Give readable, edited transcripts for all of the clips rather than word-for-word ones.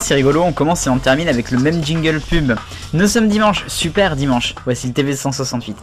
c'est rigolo, on commence et on termine avec le même jingle pub. Nous sommes dimanche, super dimanche, voici le TV 168.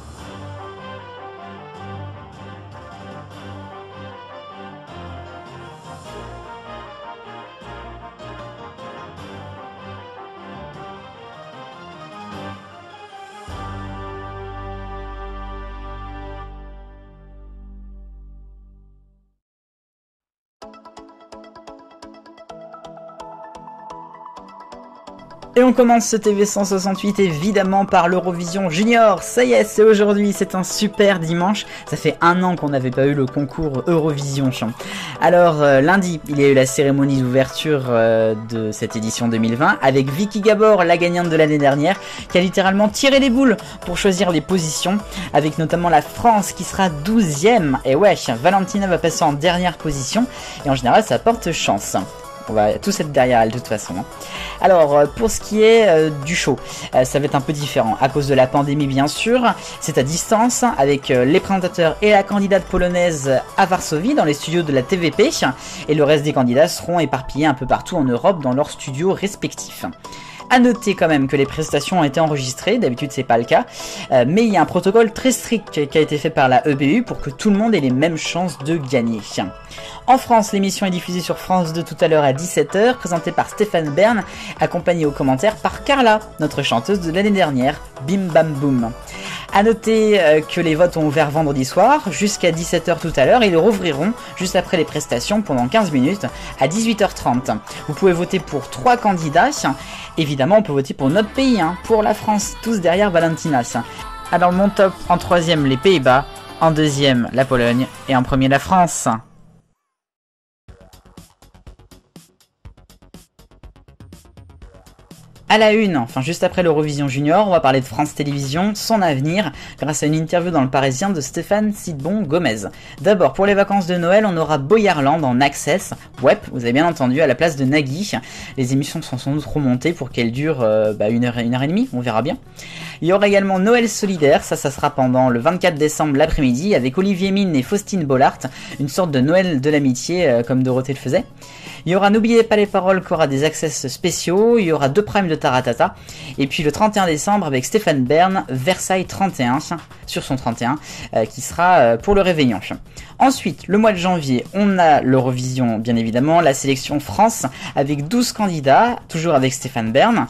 Et on commence ce TV 168 évidemment par l'Eurovision Junior. Ça y est, c'est aujourd'hui, c'est un super dimanche. Ça fait 1 an qu'on n'avait pas eu le concours Eurovision. Alors lundi, il y a eu la cérémonie d'ouverture de cette édition 2020 avec Vicky Gabor, la gagnante de l'année dernière, qui a littéralement tiré les boules pour choisir les positions, avec notamment la France qui sera 12e. Et ouais, Valentina va passer en dernière position et en général ça porte chance. On va tous être derrière elle de toute façon. Alors pour ce qui est du show, ça va être un peu différent à cause de la pandémie bien sûr. C'est à distance avec les présentateurs et la candidate polonaise à Varsovie dans les studios de la TVP. Et le reste des candidats seront éparpillés un peu partout en Europe dans leurs studios respectifs. A noter quand même que les prestations ont été enregistrées, d'habitude c'est pas le cas, mais il y a un protocole très strict qui a été fait par la EBU pour que tout le monde ait les mêmes chances de gagner. En France, l'émission est diffusée sur France 2 tout à l'heure à 17h, présentée par Stéphane Bern, accompagnée aux commentaires par Carla, notre chanteuse de l'année dernière, Bim Bam Boum. A noter que les votes ont ouvert vendredi soir jusqu'à 17h tout à l'heure et ils rouvriront juste après les prestations pendant 15 minutes à 18h30. Vous pouvez voter pour 3 candidats. Évidemment, on peut voter pour notre pays, pour la France, tous derrière Valentina. Alors mon top, en 3e les Pays-Bas, en 2e la Pologne et en 1er la France. À la une, enfin juste après l'Eurovision Junior, on va parler de France Télévisions, son avenir, grâce à une interview dans Le Parisien de Stéphane Sidbon-Gomez. D'abord, pour les vacances de Noël, on aura Boyarland en Access, web, vous avez bien entendu, à la place de Nagui. Les émissions sont sans doute remontées pour qu'elles durent 1 heure et demie, on verra bien. Il y aura également Noël solidaire, ça sera pendant le 24 décembre l'après-midi, avec Olivier Mine et Faustine Bollard, une sorte de Noël de l'amitié, comme Dorothée le faisait. Il y aura N'oubliez pas les paroles qui aura des access spéciaux, il y aura 2 primes de Taratata, et puis le 31 décembre avec Stéphane Bern, Versailles 31, sur son 31, qui sera pour le réveillon. Ensuite, le mois de janvier, on a l'Eurovision bien évidemment, la sélection France, avec 12 candidats, toujours avec Stéphane Bern.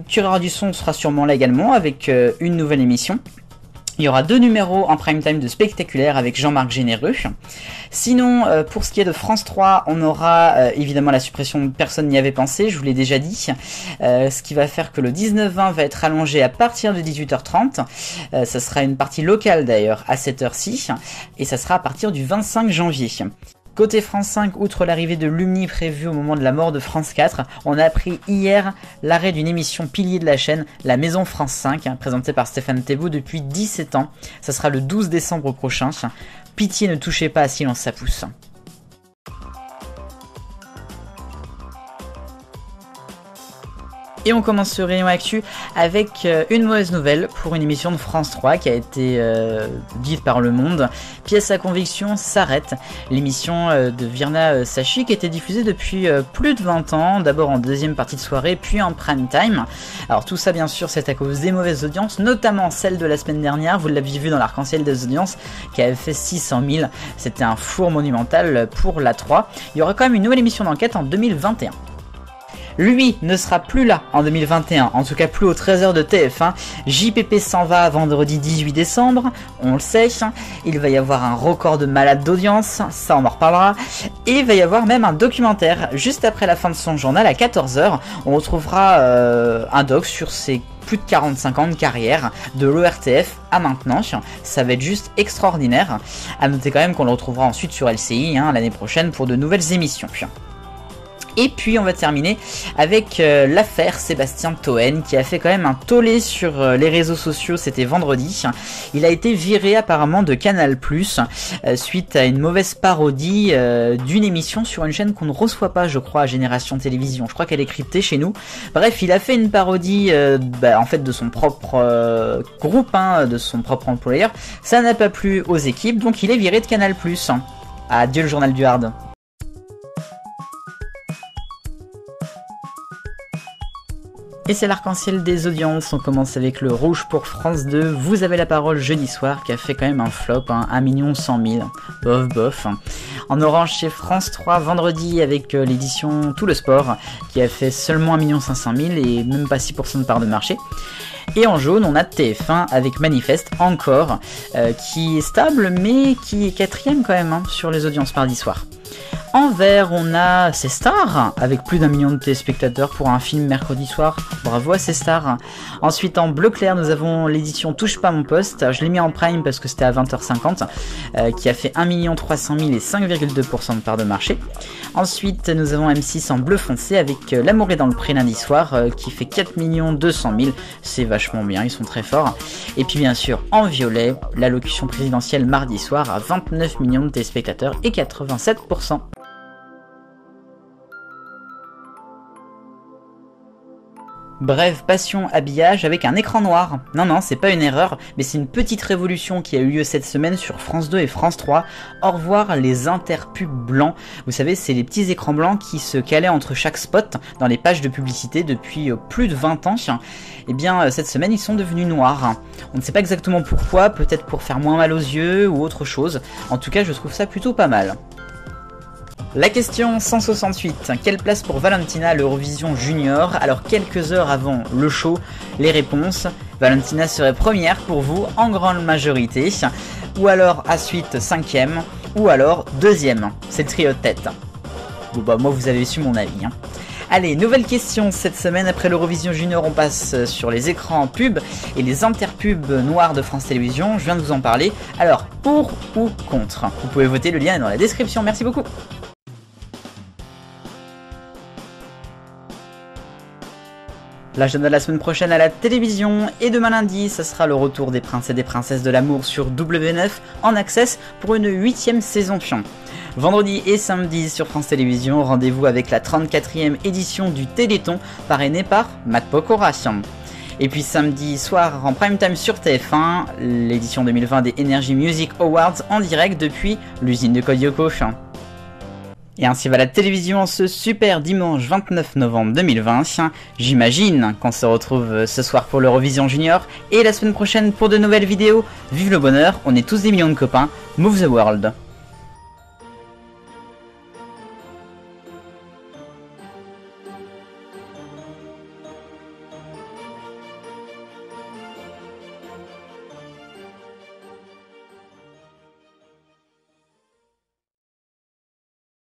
Tireur du son sera sûrement là également, avec une nouvelle émission. Il y aura 2 numéros en prime time de Spectaculaire avec Jean-Marc Généreux. Sinon, pour ce qui est de France 3, on aura évidemment la suppression, personne n'y avait pensé, je vous l'ai déjà dit. Ce qui va faire que le 19-20 va être allongé à partir de 18h30. Ça sera une partie locale d'ailleurs à cette heure-ci. Et ça sera à partir du 25 janvier. Côté France 5, outre l'arrivée de Lumni prévue au moment de la mort de France 4, on a appris hier l'arrêt d'une émission pilier de la chaîne, La Maison France 5, présentée par Stéphane Thébault depuis 17 ans. Ça sera le 12 décembre prochain. Pitié, ne touchez pas à Silence ça pousse. Et on commence ce rayon actu avec une mauvaise nouvelle pour une émission de France 3 qui a été dite par Le Monde. Pièce à conviction s'arrête. L'émission de Virna Sachi qui était diffusée depuis plus de 20 ans, d'abord en deuxième partie de soirée, puis en prime time. Alors tout ça bien sûr c'est à cause des mauvaises audiences, notamment celle de la semaine dernière, vous l'aviez vu dans l'arc-en-ciel des audiences, qui avait fait 600 000. C'était un four monumental pour la 3. Il y aura quand même une nouvelle émission d'enquête en 2021. Lui ne sera plus là en 2021, en tout cas plus au 13h de TF1. JPP s'en va vendredi 18 décembre, on le sait. Il va y avoir un record de malade d'audience, ça on en reparlera. Et il va y avoir même un documentaire juste après la fin de son journal à 14h. On retrouvera un doc sur ses plus de 45 ans de carrière de l'ORTF à maintenant. Ça va être juste extraordinaire. À noter quand même qu'on le retrouvera ensuite sur LCI l'année prochaine pour de nouvelles émissions. Et puis on va terminer avec l'affaire Sébastien Toen qui a fait quand même un tollé sur les réseaux sociaux, c'était vendredi. Il a été viré apparemment de Canal+, suite à une mauvaise parodie d'une émission sur une chaîne qu'on ne reçoit pas je crois à Génération Télévision. Je crois qu'elle est cryptée chez nous. Bref, il a fait une parodie en fait de son propre groupe, de son propre employeur. Ça n'a pas plu aux équipes, donc il est viré de Canal+. Adieu le journal du Hard. Et c'est l'arc-en-ciel des audiences, on commence avec le rouge pour France 2, Vous avez la parole jeudi soir, qui a fait quand même un flop, 1 100 000, bof bof. En orange chez France 3, vendredi avec l'édition Tout le sport, qui a fait seulement 1 500 000 et même pas 6% de part de marché. Et en jaune, on a TF1 avec Manifeste, encore, qui est stable, mais qui est 4ème quand même sur les audiences mardi soir. En vert, on a C'est Star, avec plus d'1 million de téléspectateurs pour un film mercredi soir. Bravo à C'est Star. Ensuite, en bleu clair, nous avons l'édition Touche pas mon poste. Je l'ai mis en prime parce que c'était à 20h50, qui a fait 1 300 000 et 5,2% de part de marché. Ensuite, nous avons M6 en bleu foncé avec L'amour est dans le pré lundi soir, qui fait 4 200 000. C'est vachement bien, ils sont très forts. Et puis bien sûr, en violet, l'allocution présidentielle mardi soir à 29 millions de téléspectateurs et 87%. Bref, passion habillage avec un écran noir. Non, c'est pas une erreur, mais c'est une petite révolution qui a eu lieu cette semaine sur France 2 et France 3. Au revoir les interpubs blancs. Vous savez, c'est les petits écrans blancs qui se calaient entre chaque spot dans les pages de publicité depuis plus de 20 ans. Et bien, cette semaine, ils sont devenus noirs. On ne sait pas exactement pourquoi, peut-être pour faire moins mal aux yeux ou autre chose. En tout cas, je trouve ça plutôt pas mal. La question 168, quelle place pour Valentina à l'Eurovision Junior? Alors quelques heures avant le show, les réponses, Valentina serait première pour vous en grande majorité, ou alors à suite 5ème, ou alors 2ème, c'est le trio de tête. Bon bah moi vous avez su mon avis. Allez, nouvelle question cette semaine, après l'Eurovision Junior on passe sur les écrans pub et les interpubs noirs de France Télévisions, je viens de vous en parler. Alors, pour ou contre? Vous pouvez voter, le lien est dans la description, merci beaucoup. L'agenda de la semaine prochaine à la télévision et demain lundi, ça sera le retour des princes et des princesses de l'amour sur W9 en access pour une 8ème saison. Vendredi et samedi sur France Télévisions, rendez-vous avec la 34e édition du Téléthon parrainé par Matt Pokora. Et puis samedi soir en prime time sur TF1, l'édition 2020 des Energy Music Awards en direct depuis l'usine de Kodioko. Et ainsi va la télévision ce super dimanche 29 novembre 2020. J'imagine qu'on se retrouve ce soir pour l'Eurovision Junior et la semaine prochaine pour de nouvelles vidéos. Vive le bonheur, on est tous des millions de copains. Move the world.